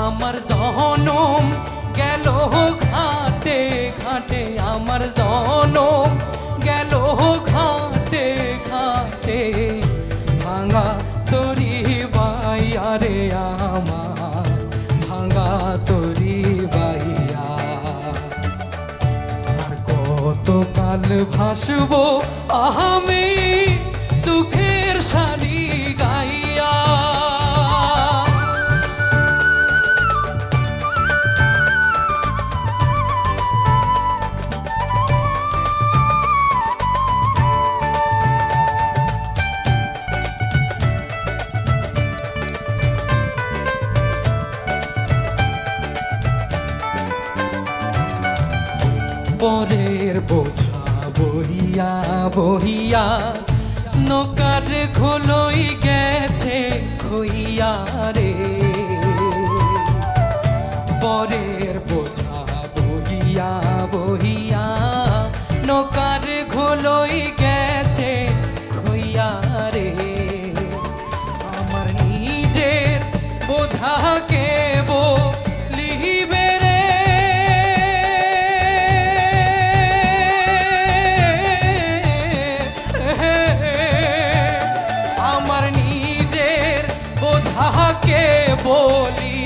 আমার জনম গেল ঘাটে ঘাটে, আমার জনম গেল ঘাটে ঘাটে। ভাঙা তরি বাইয়া রে আমার, ভাঙা তরি বাইয়া। আর কতকাল ভাসবো আমি দুঃখের শাড়ি গাইয়া। পরের বোঝা বহিয়া বহিয়া নৌকার ঘোলই গেছে খইয়া রে। পরের বোঝা বহিয়া বহিয়া নৌকার ঘোলই গেছে খইয়া রে। আমার নিজের বোঝাকে বলিবে রে, আমার নিজের বোঝাকে বলি